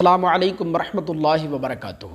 السلام علیکم ورحمۃ اللہ وبرکاتہ۔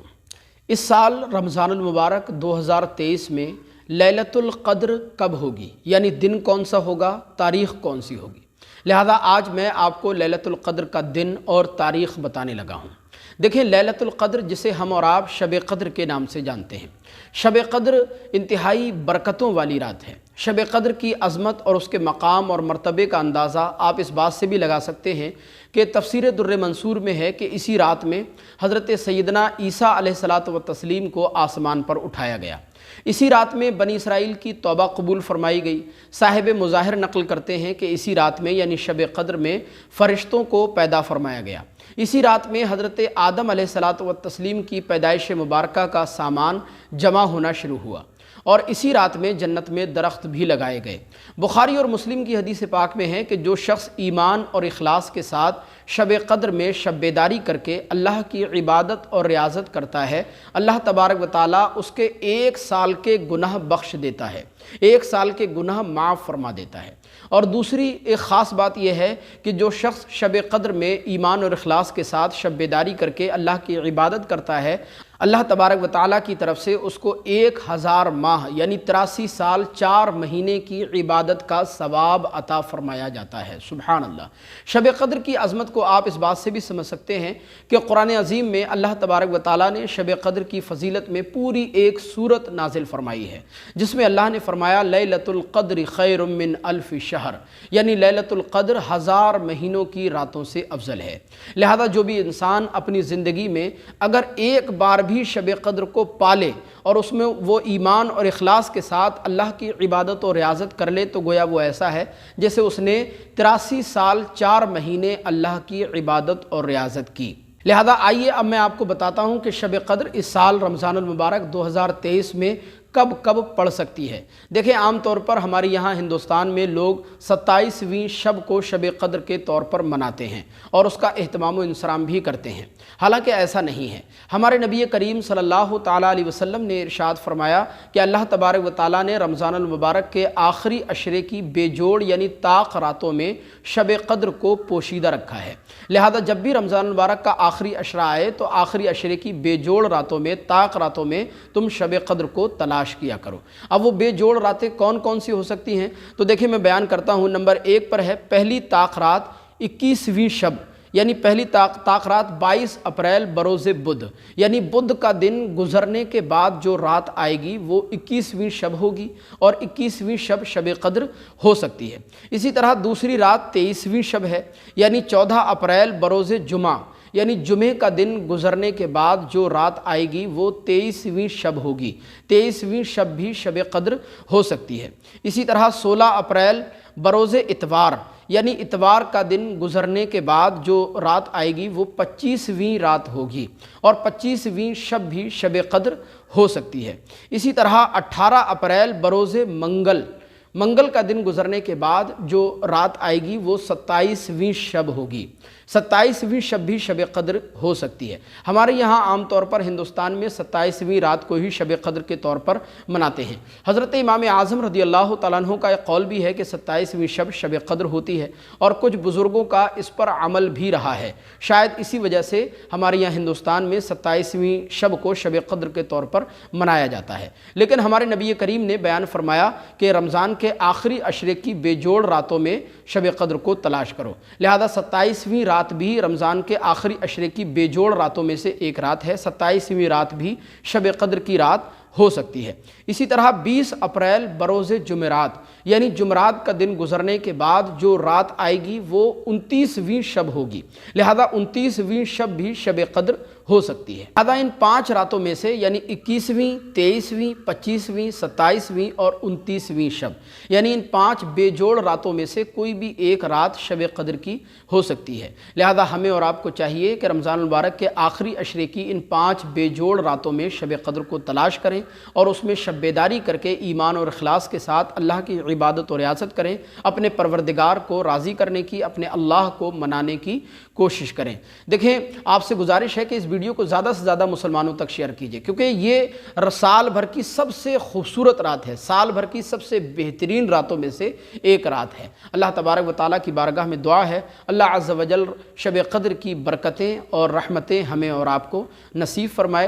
اس سال رمضان المبارک 2023 میں لیلۃ القدر کب ہوگی، یعنی دن کون سا ہوگا، تاریخ کون سی ہوگی؟ لہذا آج میں آپ کو لیلۃ القدر کا دن اور تاریخ بتانے لگا ہوں۔ دیکھیں، لیلۃ القدر جسے ہم اور آپ شب قدر کے نام سے جانتے ہیں، شب قدر انتہائی برکتوں والی رات ہے۔ شب قدر کی عظمت اور اس کے مقام اور مرتبے کا اندازہ آپ اس بات سے بھی لگا سکتے ہیں کہ تفسیر در منصور میں ہے کہ اسی رات میں حضرت سیدنا عیسیٰ علیہ الصلاۃ والتسلیم کو آسمان پر اٹھایا گیا۔ اسی رات میں بنی اسرائیل کی توبہ قبول فرمائی گئی۔ صاحب مظاہر نقل کرتے ہیں کہ اسی رات میں یعنی شب قدر میں فرشتوں کو پیدا فرمایا گیا۔ اسی رات میں حضرت آدم علیہ الصلاۃ والتسلیم کی پیدائش مبارکہ کا سامان جمع ہونا شروع ہوا، اور اسی رات میں جنت میں درخت بھی لگائے گئے۔ بخاری اور مسلم کی حدیث پاک میں ہے کہ جو شخص ایمان اور اخلاص کے ساتھ شب قدر میں شب بیداری کر کے اللہ کی عبادت اور ریاضت کرتا ہے، اللہ تبارک و تعالیٰ اس کے 1 سال کے گناہ بخش دیتا ہے، 1 سال کے گناہ معاف فرما دیتا ہے۔ اور دوسری ایک خاص بات یہ ہے کہ جو شخص شب قدر میں ایمان اور اخلاص کے ساتھ شب بیداری کر کے اللہ کی عبادت کرتا ہے، اللہ تبارک و تعالیٰ کی طرف سے اس کو 1000 ماہ یعنی 83 سال 4 مہینے کی عبادت کا ثواب عطا فرمایا جاتا ہے۔ سبحان اللہ۔ شب قدر کی عظمت کو آپ اس بات سے بھی سمجھ سکتے ہیں کہ قرآن عظیم میں اللہ تبارک و تعالیٰ نے شب قدر کی فضیلت میں پوری ایک سورت نازل فرمائی ہے، جس میں اللہ نے فرمایا لیلۃ القدر خیر من الف شہر، یعنی لیلۃ القدر 1000 مہینوں کی راتوں سے افضل ہے۔ لہذا جو بھی انسان اپنی زندگی میں اگر ایک بار بھی شب قدر کو پالے اور اس میں وہ ایمان اور اخلاص کے ساتھ اللہ کی عبادت اور ریاضت کر لے، تو گویا وہ ایسا ہے جیسے اس نے 83 سال 4 مہینے اللہ کی عبادت اور ریاضت کی۔ لہذا آئیے اب میں آپ کو بتاتا ہوں کہ شب قدر اس سال رمضان المبارک 2023 میں کب پڑ سکتی ہے۔ دیکھیں، عام طور پر ہمارے یہاں ہندوستان میں لوگ 27ویں شب کو شب قدر کے طور پر مناتے ہیں اور اس کا اہتمام و انصرام بھی کرتے ہیں، حالانکہ ایسا نہیں ہے۔ ہمارے نبی کریم صلی اللہ تعالیٰ علیہ وسلم نے ارشاد فرمایا کہ اللہ تبارک و تعالیٰ نے رمضان المبارک کے آخری عشرے کی بے جوڑ یعنی طاق راتوں میں شب قدر کو پوشیدہ رکھا ہے۔ لہذا جب بھی رمضان المبارک کا آخری عشرہ آئے تو آخری عشرے کی بے جوڑ راتوں میں، طاق راتوں میں تم شب قدر کو تلاش کیا کرو۔ اب وہ بے جوڑ راتیں کون کون سی ہو سکتی ہیں؟ تو دیکھیں، میں بیان کرتا ہوں۔ نمبر 1 پر ہے پہلی طاق رات 21ویں شب، یعنی پہلی طاق رات 22 اپریل بروز بدھ، یعنی بدھ کا دن گزرنے کے بعد جو رات آئے گی وہ 21ویں شب ہوگی، اور 21ویں شب شب قدر ہو سکتی ہے۔ اسی طرح دوسری رات 23ویں شب ہے، یعنی 14 اپریل بروز جمعہ، یعنی جمعے کا دن گزرنے کے بعد جو رات آئے گی وہ 23ویں شب ہوگی۔ 23ویں شب بھی شب قدر ہو سکتی ہے۔ اسی طرح 16 اپریل بروز اتوار، یعنی اتوار کا دن گزرنے کے بعد جو رات آئے گی وہ 25ویں رات ہوگی، اور 25ویں شب بھی شب قدر ہو سکتی ہے۔ اسی طرح 18 اپریل بروز منگل کا دن گزرنے کے بعد جو رات آئے گی وہ 27ویں شب ہوگی۔ 27ویں شب بھی شب قدر ہو سکتی ہے۔ ہمارے یہاں عام طور پر ہندوستان میں 27ویں رات کو ہی شب قدر کے طور پر مناتے ہیں۔ حضرت امام اعظم رضی اللہ تعالیٰ عنہ کا ایک قول بھی ہے کہ 27ویں شب شب قدر ہوتی ہے، اور کچھ بزرگوں کا اس پر عمل بھی رہا ہے۔ شاید اسی وجہ سے ہمارے یہاں ہندوستان میں 27ویں شب کو شب قدر کے طور پر منایا جاتا ہے۔ لیکن ہمارے نبی کریم نے بیان فرمایا کہ رمضان کے آخری عشرے کی بے جوڑ راتوں میں شب قدر کو تلاش کرو۔ لہذا 27ویں رات بھی رمضان کے آخری عشرے کی بے جوڑ راتوں میں سے ایک رات ہے۔ 27ویں رات بھی شب قدر کی رات ہو سکتی ہے۔ اسی طرح 20 اپریل بروز جمعرات، یعنی جمعرات کا دن گزرنے کے بعد جو رات آئے گی وہ 29ویں شب ہوگی۔ لہذا 29ویں شب بھی شب قدر ہو سکتی ہے۔ لہذا ان 5 راتوں میں سے یعنی 21ویں، 23ویں، 25ویں، 27ویں اور 29ویں شب، یعنی ان 5 بے جوڑ راتوں میں سے کوئی بھی ایک رات شب قدر کی ہو سکتی ہے۔ لہذا ہمیں اور آپ کو چاہیے کہ رمضان المبارک کے آخری عشرے کی ان 5 بے جوڑ راتوں میں شب قدر کو تلاش کریں اور اس میں شب بیداری کر کے ایمان اور اخلاص کے ساتھ اللہ کی عبادت اور ریاضت کریں، اپنے پروردگار کو راضی کرنے کی، اپنے اللہ کو منانے کی کوشش کریں۔ دیکھیں، آپ سے گزارش ہے کہ اس ویڈیو کو زیادہ سے زیادہ مسلمانوں تک شیئر کیجئے، کیونکہ یہ سال بھر کی سب سے خوبصورت رات ہے، سال بھر کی سب سے بہترین راتوں میں سے ایک رات ہے۔ اللہ تبارک و تعالیٰ کی بارگاہ میں دعا ہے اللہ عز و جل شب قدر کی برکتیں اور رحمتیں ہمیں اور آپ کو نصیب فرمائے۔